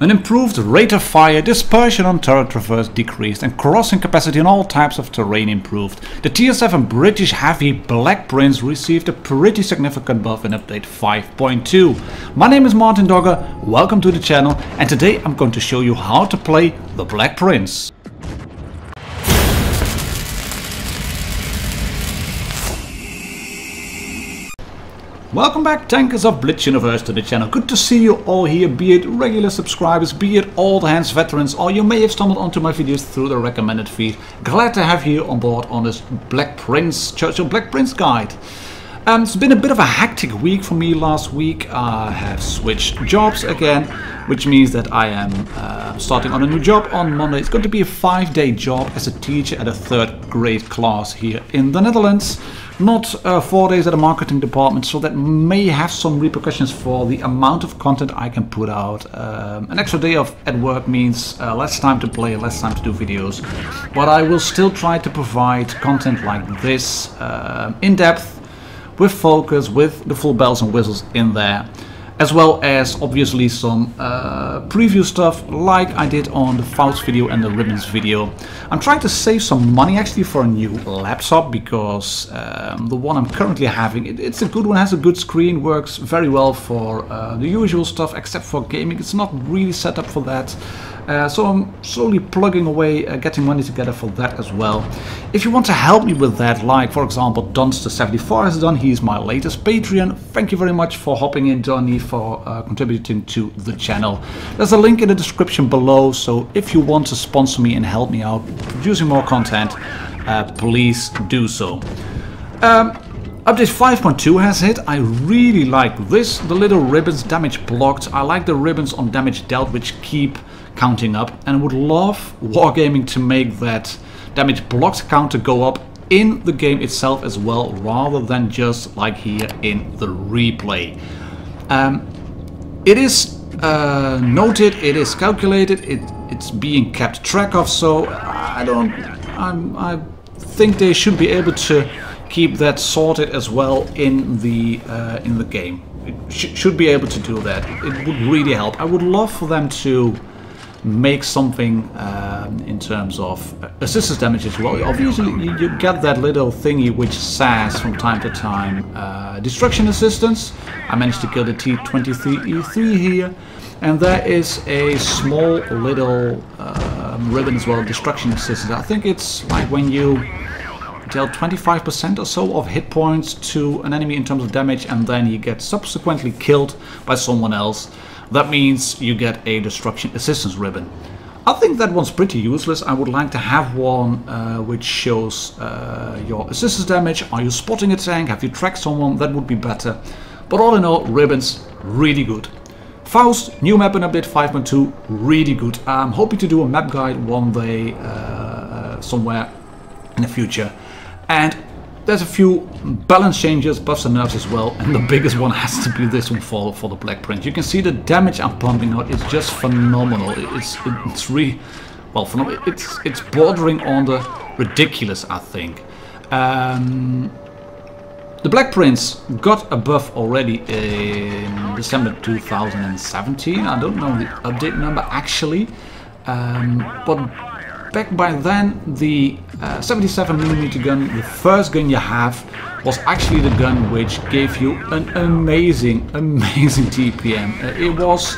An improved rate of fire, dispersion on turret traverse decreased, and crossing capacity on all types of terrain improved. The VII British Heavy Black Prince received a pretty significant buff in update 5.2. My name is martindogger, welcome to the channel, and today I'm going to show you how to play the Black Prince. Welcome back, tankers of Blitz Universe, to the channel. Good to see you all here, be it regular subscribers, be it old hands veterans, or you may have stumbled onto my videos through the recommended feed. Glad to have you on board on this Black Prince, Churchill Black Prince guide. It's been a bit of a hectic week for me last week. I have switched jobs again, which means that I am starting on a new job on Monday. It's going to be a 5-day job as a teacher at a 3rd grade class here in the Netherlands. Not 4 days at the marketing department, so that may have some repercussions for the amount of content I can put out. An extra day at work means less time to play, less time to do videos. But I will still try to provide content like this, in depth, with focus, with the full bells and whistles in there, as well as obviously some preview stuff like I did on the Faust video and the ribbons video. I'm trying to save some money actually for a new laptop, because the one I'm currently having, it's a good one, has a good screen, works very well for the usual stuff except for gaming. It's not really set up for that. So I'm slowly plugging away, getting money together for that as well. If you want to help me with that, like for example Dunster74 has done, he's my latest Patreon. Thank you very much for hopping in, Donny, for contributing to the channel. There's a link in the description below, so if you want to sponsor me and help me out producing more content, please do so. Update 5.2 has hit. I really like this, the little ribbons damage blocked. I like the ribbons on damage dealt, which keep counting up, and would love Wargaming to make that damage blocked counter go up in the game itself as well, rather than just like here in the replay. It is noted, it is calculated, it's being kept track of, so I think they should be able to keep that sorted as well in the game. It should be able to do that. It would really help. I would love for them to make something in terms of assistance damage as well. Obviously you get that little thingy which says from time to time destruction assistance. I managed to kill the T-23E3 here, and there is a small little ribbon as well, destruction assistance. I think it's like when you deal 25% or so of hit points to an enemy in terms of damage, and then he gets subsequently killed by someone else. That means you get a destruction assistance ribbon. I think that one's pretty useless. I would like to have one which shows your assistance damage. Are you spotting a tank? Have you tracked someone? That would be better. But all in all, ribbons, really good. Faust, new map in update 5.2, really good. I'm hoping to do a map guide one day somewhere in the future. And there's a few balance changes, buffs and nerfs as well, and the biggest one has to be this one for the Black Prince. You can see the damage I'm pumping out is just phenomenal. It's really, well, phenomenal. It's bordering on the ridiculous, I think. The Black Prince got a buff already in December 2017. I don't know the update number actually, but back by then, the 77mm gun, the first gun you have, was actually the gun which gave you an amazing DPM. It was,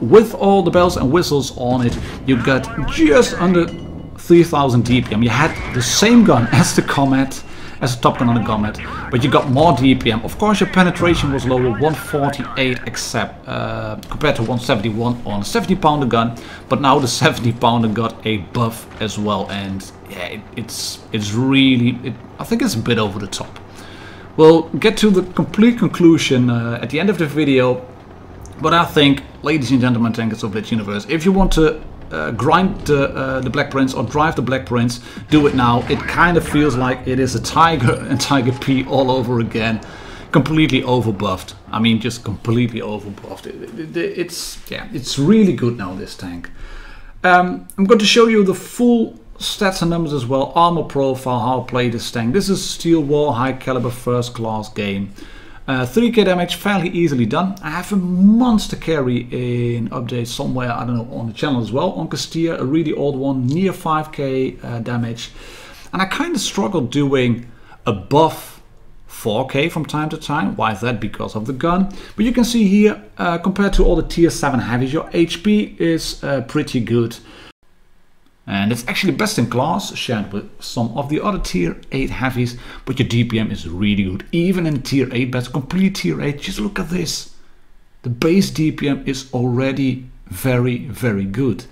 with all the bells and whistles on it, you got just under 3000 DPM. You had the same gun as the Comet, as a top gun on the Comet, but you got more DPM. Of course, your penetration was lower, 148 except compared to 171 on a 70-pounder gun, but now the 70-pounder got a buff as well, and yeah, it's really, I think it's a bit over the top. We'll get to the complete conclusion at the end of the video, but I think, ladies and gentlemen, tankers of Blitz Universe, if you want to grind the Black Prince or drive the Black Prince, do it now. It kind of feels like it is a Tiger and Tiger P all over again, completely overbuffed. I mean, just completely overbuffed. It's really good now, this tank. I'm going to show you the full stats and numbers as well, armor profile, how I play this tank. This is Steel War, high caliber first class game. 3k damage, fairly easily done. I have a monster carry in update somewhere, I don't know, on the channel as well, on Castilla, a really old one, near 5k damage. And I kind of struggled doing above 4k from time to time. Why is that? Because of the gun. But you can see here, compared to all the tier 7 heavies, your HP is pretty good. And it's actually best in class, shared with some of the other tier 8 heavies, but your DPM is really good. Even in tier 8 bets, complete tier 8, just look at this. The base DPM is already very, very good.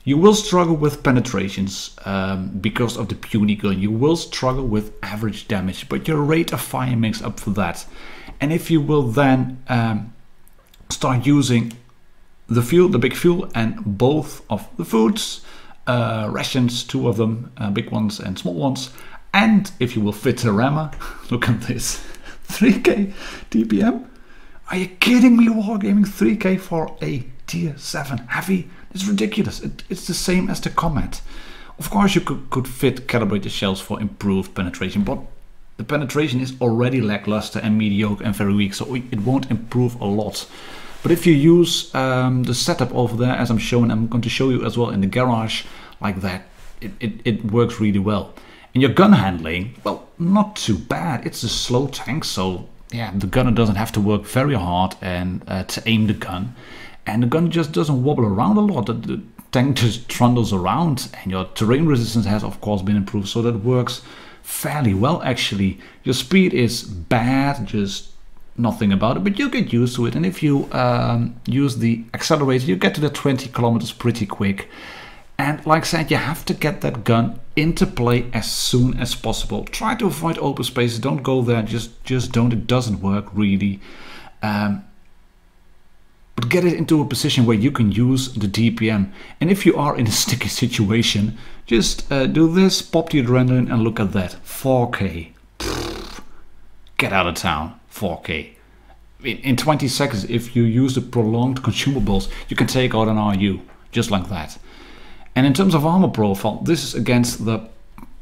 You will struggle with penetrations because of the puny gun. You will struggle with average damage, but your rate of fire makes up for that. And if you will then start using the fuel, the big fuel, and both of the foods, rations, 2 of them, big ones and small ones, and if you will fit the rammer, look at this, 3k DPM. Are you kidding me? Wargaming 3k for a tier 7 heavy? It's ridiculous. It's the same as the Comet. Of course you could fit calibrated shells for improved penetration, but the penetration is already lackluster and mediocre and very weak, so it won't improve a lot. But if you use the setup over there, as I'm showing, I'm going to show you as well in the garage, like that, it works really well. And your gun handling, well, not too bad. It's a slow tank, so yeah, the gunner doesn't have to work very hard and to aim the gun. And the gun just doesn't wobble around a lot. The tank just trundles around, and your terrain resistance has of course been improved, so that works fairly well actually. Your speed is bad, just nothing about it, but you get used to it. And if you use the accelerator, you get to the 20 kilometers pretty quick. And like I said, you have to get that gun into play as soon as possible. Try to avoid open spaces, don't go there, just don't, it doesn't work really. But get it into a position where you can use the DPM. And if you are in a sticky situation, just do this, pop the adrenaline, and look at that, 4k. Pfft, get out of town, 4k. In 20 seconds, if you use the prolonged consumables, you can take out an RU, just like that. And in terms of armor profile, this is against the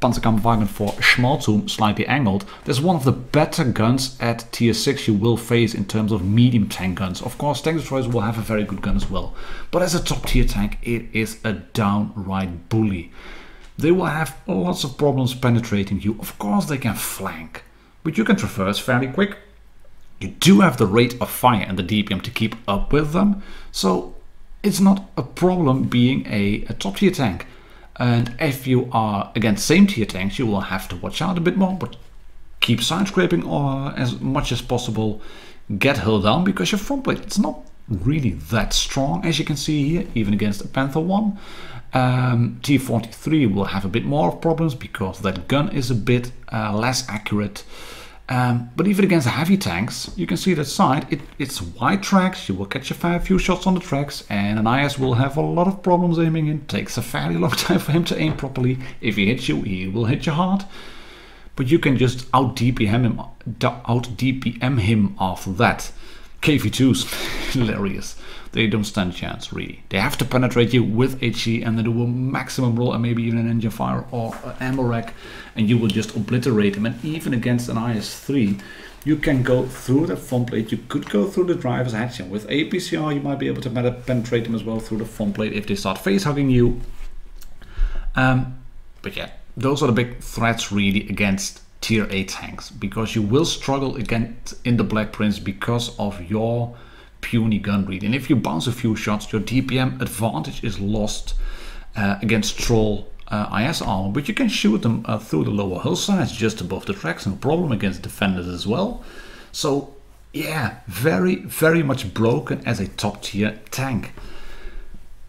Panzerkampfwagen for Schmalzum, slightly angled. There's one of the better guns at tier 6 you will face in terms of medium tank guns. Of course, tank destroyers will have a very good gun as well. But as a top tier tank, it is a downright bully. They will have lots of problems penetrating you. Of course, they can flank, but you can traverse fairly quick. You do have the rate of fire and the DPM to keep up with them. So it's not a problem being a top tier tank. And if you are against same tier tanks, you will have to watch out a bit more, but keep side scraping or as much as possible. Get hull down, because your front plate, it's not really that strong, as you can see here, even against the Panther 1. T43 will have a bit more problems because that gun is a bit less accurate. But even against the heavy tanks, you can see that side, it's wide tracks, you will catch a fair few shots on the tracks, and an IS will have a lot of problems aiming in. Takes a fairly long time for him to aim properly. If he hits you, he will hit you hard. But you can just out DPM him after that. KV2s, hilarious. They don't stand a chance, really. They have to penetrate you with HE, and they do a maximum roll and maybe even an engine fire or an ammo rack, and you will just obliterate them. And even against an IS-3, you can go through the front plate. You could go through the driver's hatch, and with APCR you might be able to penetrate them as well through the front plate if they start face hugging you. But yeah, those are the big threats really against tier 8 tanks, because you will struggle again in the Black Prince because of your puny gun read. And if you bounce a few shots, your DPM advantage is lost against troll IS armor, but you can shoot them through the lower hull sides just above the tracks, no problem, against defenders as well. So yeah, very much broken as a top tier tank.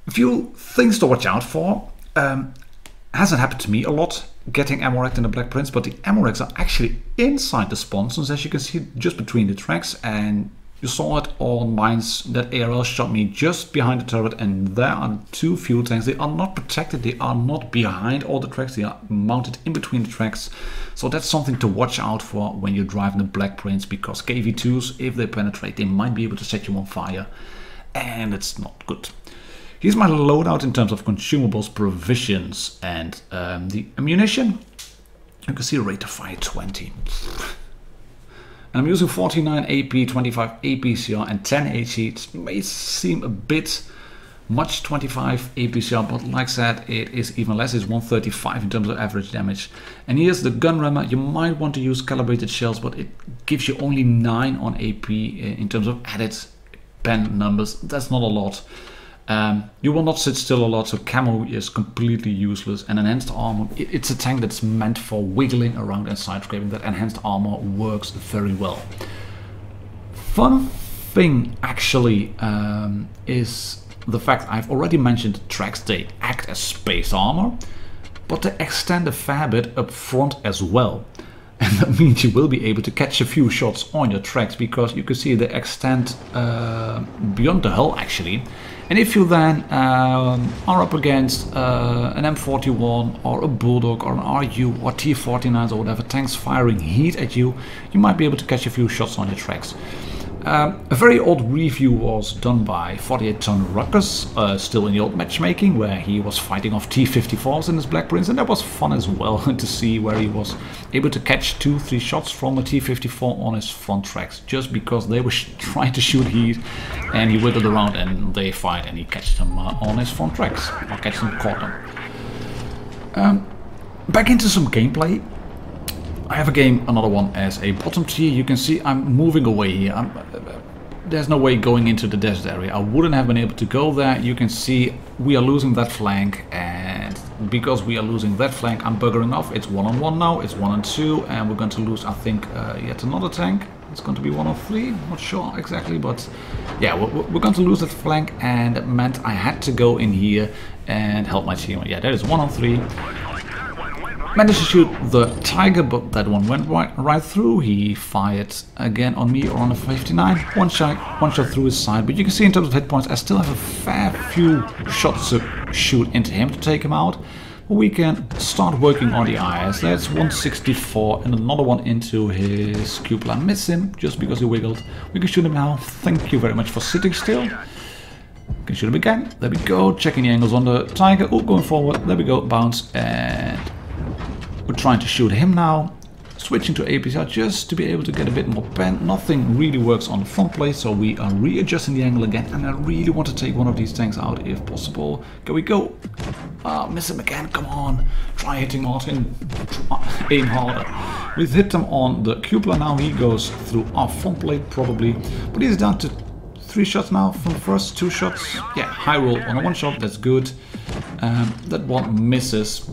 A few things to watch out for. Hasn't happened to me a lot getting ammo racked in the Black Prince, but the ammo racks are actually inside the sponsons, as you can see, just between the tracks. And you saw it on mines. That ARL shot me just behind the turret, and there are 2 fuel tanks. They are not protected, they are not behind all the tracks, they are mounted in between the tracks. So that's something to watch out for when you're driving the Black Prince, because KV2s, if they penetrate, they might be able to set you on fire, and it's not good. Here's my loadout in terms of consumables, provisions, and the ammunition. You can see a rate of fire 20. And I'm using 49 AP, 25 APCR and 10 HE. It may seem a bit much, 25 APCR, but like I said, it is even less. It's 135 in terms of average damage. And here's the gun rammer. You might want to use calibrated shells, but it gives you only 9 on AP in terms of added pen numbers. That's not a lot. You will not sit still a lot, so camo is completely useless. And enhanced armor, it's a tank that's meant for wiggling around and side scraping. That enhanced armor works very well. Fun thing actually is the fact I've already mentioned tracks. They act as space armor, but they extend a fair bit up front as well. And that means you will be able to catch a few shots on your tracks, because you can see they extend beyond the hull actually. And if you then are up against an M41 or a Bulldog or an RU or T49s or whatever tanks firing heat at you, you might be able to catch a few shots on your tracks. A very old review was done by 48-ton Ruckus, still in the old matchmaking, where he was fighting off T54s in his Black Prince, and that was fun as well to see where he was able to catch 2-3 shots from a T54 on his front tracks, just because they were trying to shoot heat, and he wiggled around and they fight and he catched them on his front tracks, or catch them, caught them. Back into some gameplay. I have a game, another one as a bottom tier. You can see I'm moving away here. There's no way going into the desert area. I wouldn't have been able to go there. You can see we are losing that flank, and because we are losing that flank, I'm buggering off. It's 1-on-1 now, it's 1-on-2, and we're going to lose, I think, yet another tank. It's going to be 1-on-3, not sure exactly, but yeah, we're going to lose that flank, and it meant I had to go in here and help my team. Yeah, that is 1-on-3. Managed to shoot the Tiger, but that one went right through. He fired again on me or on a 59. One shot through his side. But you can see in terms of hit points, I still have a fair few shots to shoot into him to take him out. But we can start working on the IS. That's 164 and another one into his cupola. Miss him just because he wiggled. We can shoot him now. Thank you very much for sitting still. Can shoot him again. There we go. Checking the angles on the Tiger. Oh, going forward. There we go. Bounce. And we're trying to shoot him now, switching to APCR just to be able to get a bit more pen. Nothing really works on the front plate, so we are readjusting the angle again, and I really want to take one of these tanks out if possible. Can we go? Miss him again, come on. Try hitting Martin, aim harder. We've hit him on the cupola now, he goes through our front plate probably, but he's down to 3 shots now from the first 2 shots. Yeah, high roll on a 1 shot, that's good. That one misses.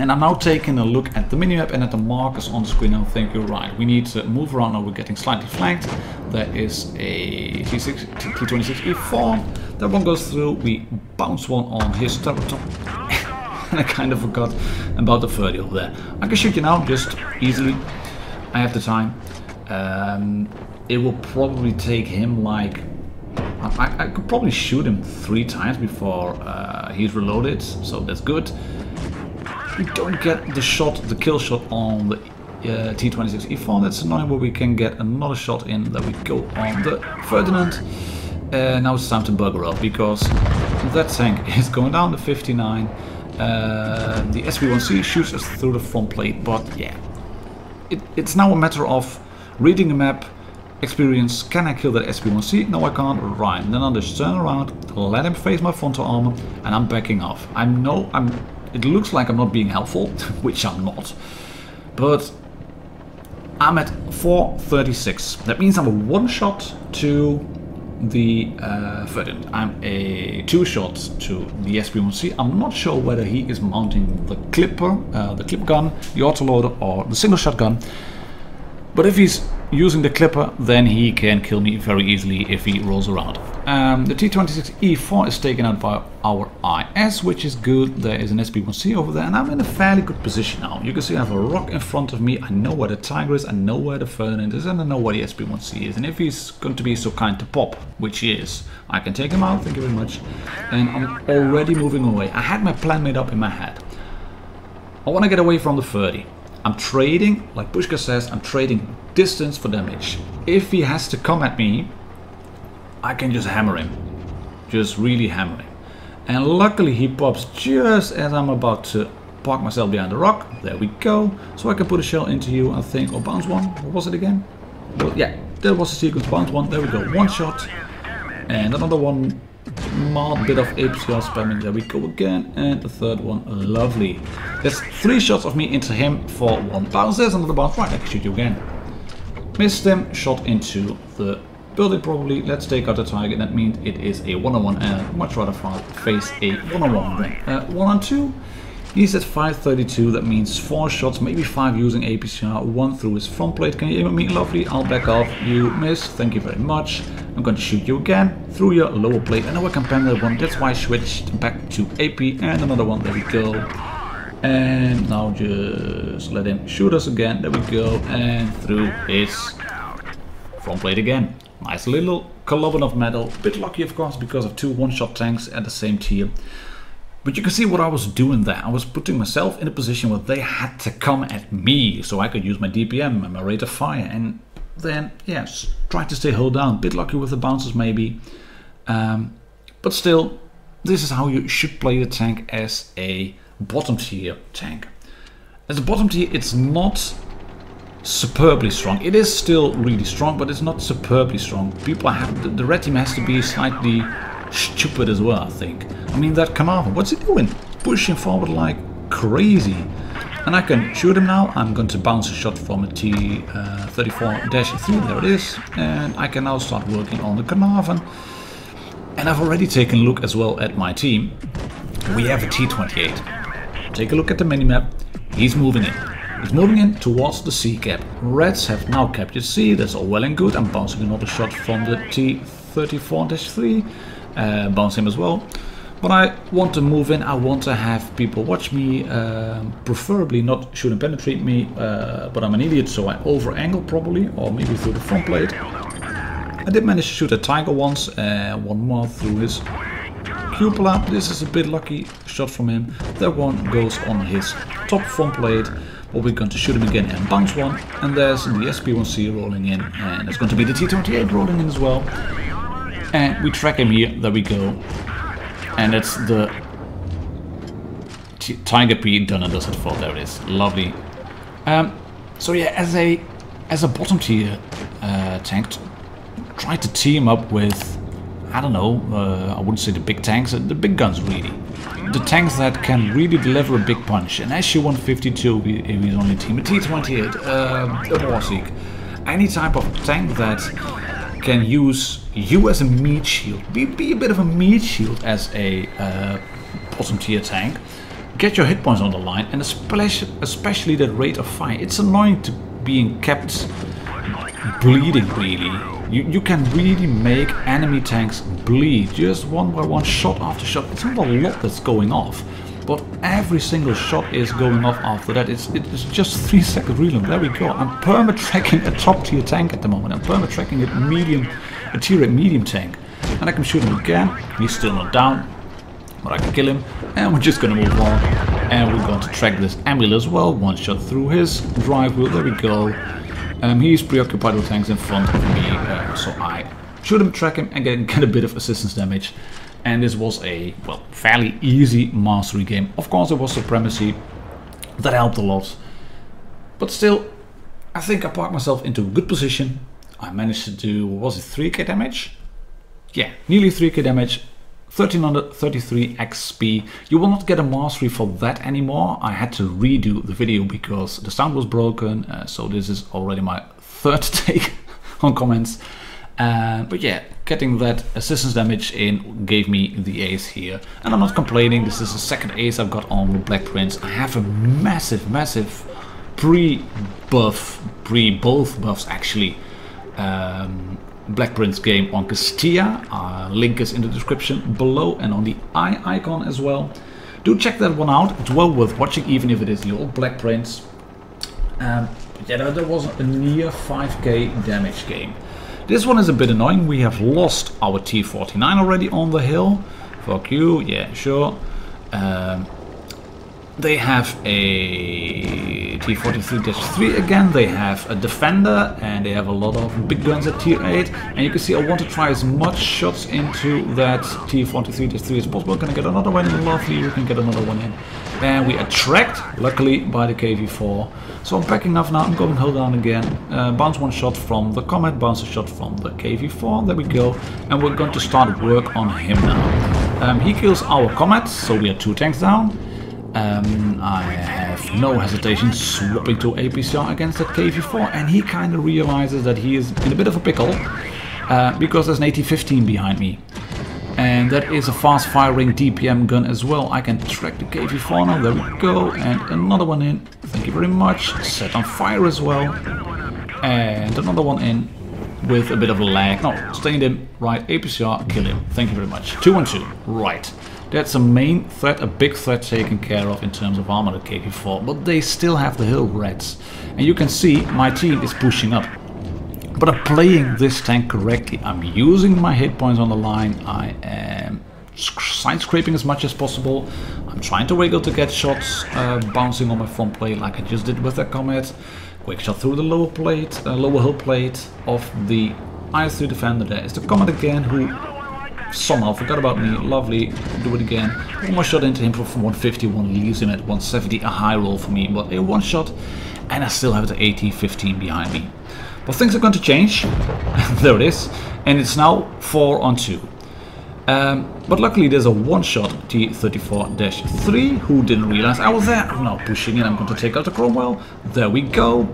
And I'm now taking a look at the minimap and at the markers on the screen, and I think you're right. We need to move around now. We're getting slightly flanked. There is a T26 E4. That one goes through. We bounce one on his top. And I kind of forgot about the 30 over there. I can shoot you now, just easily. I have the time. It will probably take him like... I could probably shoot him 3 times before he's reloaded, so that's good. We don't get the shot, the kill shot on the T26 E4. That's annoying, but we can get another shot in. That we go on the Ferdinand. Now it's time to bugger up, because that tank is going down the 59. The SB1C shoots us through the front plate, but yeah, it's now a matter of reading the map, experience. Can I kill that SB1C? No, I can't. Right, then I'll just turn around, let him face my frontal armor, and I'm backing off. It looks like I'm not being helpful, which I'm not, but I'm at 436. That means I'm a 1 shot to the Ferdinand. I'm a 2 shot to the SB1C. I'm not sure whether he is mounting the clipper, the clip gun, the autoloader, or the single shotgun. But if he's using the clipper, then he can kill me very easily if he rolls around. The T26 E4 is taken out by our IS, which is good. There is an SB1C over there, and I'm in a fairly good position now. You can see I have a rock in front of me. I know where the Tiger is, I know where the Ferdinand is, and I know where the SB1C is. And if he's going to be so kind to pop, which he is, I can take him out, thank you very much. And I'm already moving away. I had my plan made up in my head. I want to get away from the 30. I'm trading, like Pushka says, I'm trading distance for damage. If he has to come at me, I can just hammer him. Just really hammer him. And luckily he pops just as I'm about to park myself behind the rock. There we go. So I can put a shell into you, I think, or bounce one. What was it again? Well, yeah, there was a sequence bound one. There we go. One shot. And another one. Mild bit of APCR spamming. There we go again. And the third one. Lovely. There's 3 shots of me into him for 1 bounce. There's another bounce. Right, I can shoot you again. Missed him. Shot into the building probably. Let's take out the target. That means it is a 1-on-1, and I'd much rather face a 1-on-1 than 1-on-2. He's at 532. That means 4 shots, maybe 5 using APCR, 1 through his front plate. Can you aim at me? Lovely. I'll back off. You miss. Thank you very much. I'm going to shoot you again through your lower plate. I know I can pan that one. That's why I switched back to AP. And another one. There we go. And now just let him shoot us again. There we go. And through his front plate again. Nice little Kolobanov medal. Bit lucky, of course, because of 2 one-shot tanks at the same tier. But you can see what I was doing there. I was putting myself in a position where they had to come at me, so I could use my DPM and my rate of fire. And then, yes, try to stay hull down. Bit lucky with the bounces, maybe. But still, this is how you should play the tank as a bottom tier tank. As a bottom tier, it's not superbly strong. It is still really strong, but it's not superbly strong. People have the red team has to be slightly stupid as well, I think. I mean, that Carnarvon, what's he doing? Pushing forward like crazy. And I can shoot him now. I'm going to bounce a shot from a T-34-3. There it is. And I can now start working on the Carnarvon. And I've already taken a look as well at my team. We have a T-28. Take a look at the minimap. He's moving in. He's moving in towards the C cap. Reds have now captured C. That's all well and good. I'm bouncing another shot from the T-34-3. Bounce him as well. But I want to move in. I want to have people watch me. Preferably not shoot and penetrate me. But I'm an idiot, so I over-angle probably. Or maybe through the front plate. I did manage to shoot a Tiger once. One more through his cupola. This is a bit lucky shot from him. That one goes on his top front plate. But we're going to shoot him again and bounce one. And there's the SP1C rolling in. And it's going to be the T-28 rolling in as well. And we track him here. There we go. And it's the Tiger P done and does it for. There it is. Lovely. So yeah, as a bottom tier tank, try to team up with, I don't know, I wouldn't say the big tanks, the big guns really. The tanks that can really deliver a big punch. An SU-152 if he's on your team, a T-28, a Warseek. Any type of tank that can use you as a meat shield. Be a bit of a meat shield as a bottom tier tank. Get your hit points on the line, and especially that rate of fire. It's annoying to being kept bleeding really. You can really make enemy tanks bleed just one by one, shot after shot. It's not a lot that's going off, but every single shot is going off after that. It's just 3 second reload. There we go. I'm perma-tracking a top tier tank at the moment. I'm perma-tracking a tier 8 medium tank. And I can shoot him again. He's still not down, but I can kill him. And we're just gonna move on. And we're going to track this Emil as well. One shot through his drive wheel. There we go. He's preoccupied with tanks in front of me, so I shoot him, track him, and get a bit of assistance damage. And this was a, well, fairly easy mastery game. Of course, there was supremacy. That helped a lot. But still, I think I parked myself into a good position. I managed to do, was it 3k damage? Yeah, nearly 3k damage. 1333 XP. You will not get a mastery for that anymore. I had to redo the video because the sound was broken. So this is already my 3rd take on comments. But yeah, getting that assistance damage in gave me the ace here. And I'm not complaining. This is the 2nd ace I've got on with Black Prince. I have a massive pre-both buffs actually. Black Prince game on Castilla. Link is in the description below and on the eye icon as well. Do check that one out. It's well worth watching, even if it is the old Black Prince. Yeah, there was a near 5k damage game. This one is a bit annoying. We have lost our T-49 already on the hill. Fuck you. Yeah, sure. they have a T-43-3 again, they have a defender, and they have a lot of big guns at tier 8. And you can see I want to try as much shots into that T-43-3 as possible. I'm gonna get another one in, lovely, we can get another one in. And we attract, luckily, by the KV-4. So I'm backing off now, I'm going hold down again. Bounce one shot from the Comet, bounce a shot from the KV-4, there we go. And we're going to start work on him now. He kills our Comet, so we are 2 tanks down. I have no hesitation swapping to APCR against that KV-4, and he kind of realizes that he is in a bit of a pickle because there's an AT-15 behind me. And that is a fast firing DPM gun as well. I can track the KV-4 now, there we go, and another one in, thank you very much, set on fire as well. And another one in with a bit of a lag, no, staying in, right, APCR, kill him, thank you very much. 2-1-2, right. That's a main threat, a big threat taken care of in terms of armor, the KV-4, but they still have the hill rats. And you can see my team is pushing up. But I'm playing this tank correctly. I'm using my hit points on the line. I am side scraping as much as possible. I'm trying to wiggle to get shots bouncing on my front plate like I just did with the Comet. Quick shot through the lower plate, lower hull plate of the IS-3 defender. There is the Comet again, who somehow forgot about me. Lovely, do it again. One more shot into him for 151, leaves him at 170, a high roll for me, but a one shot, and I still have the AT-15 behind me. But things are going to change. There it is, and it's now 4-on-2. But luckily there's a one-shot T-34-3 who didn't realize I was there. I'm now pushing in, I'm going to take out the Cromwell. There we go.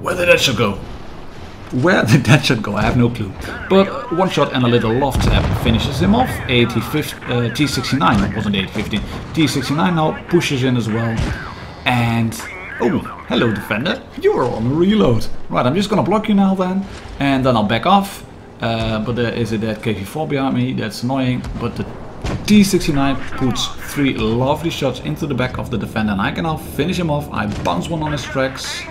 Where did that shot go? Where did that shot go? I have no clue. But one shot and a little loft tap finishes him off. T-69, it wasn't AT-15. T-69 now pushes in as well. And oh, hello defender, you're on a reload. Right, I'm just gonna block you now then, and then I'll back off. But there is a dead KV-4 behind me, that's annoying. But the T-69 puts 3 lovely shots into the back of the defender, and I can now finish him off. I bounce one on his tracks,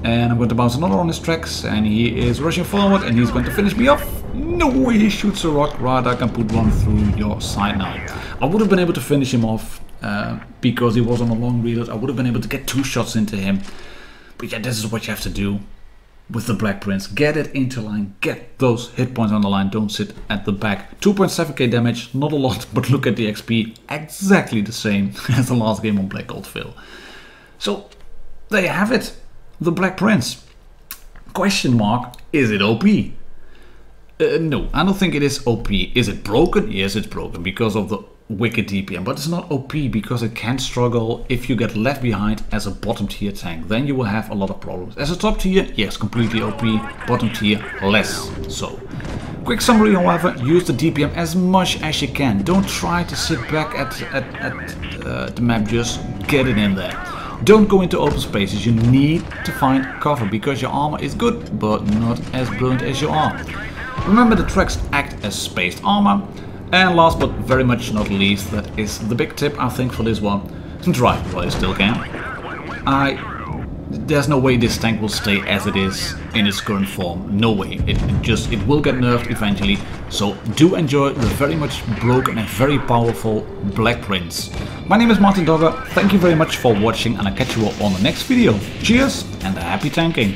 and I'm going to bounce another on his tracks, and he is rushing forward, and he's going to finish me off. No way he shoots a rock. Right, I can put one through your side now. I would have been able to finish him off because he was on a long reload. I would have been able to get 2 shots into him. But yeah, this is what you have to do with the Black Prince. Get it into line, get those hit points on the line, don't sit at the back. 2.7k damage, not a lot, but look at the XP, exactly the same as the last game on Black Gold Phil. So there you have it. The Black Prince. Question mark, is it OP? No, I don't think it is OP. Is it broken? Yes, it's broken because of the wicked DPM, but it's not OP because it can struggle if you get left behind as a bottom tier tank. Then you will have a lot of problems. As a top tier, yes, completely OP. Bottom tier, less so. Quick summary, however, use the DPM as much as you can. Don't try to sit back at the map, just get it in there. Don't go into open spaces, you need to find cover because your armor is good, but not as brilliant as you are. Remember, the tracks act as spaced armor. And last but very much not least, that is the big tip I think for this one, drive while you still can. There's no way this tank will stay as it is in its current form, no way. It will get nerfed eventually, so do enjoy the very much broken and very powerful Black Prince. My name is martindogger, thank you very much for watching, and I'll catch you all on the next video. Cheers and happy tanking!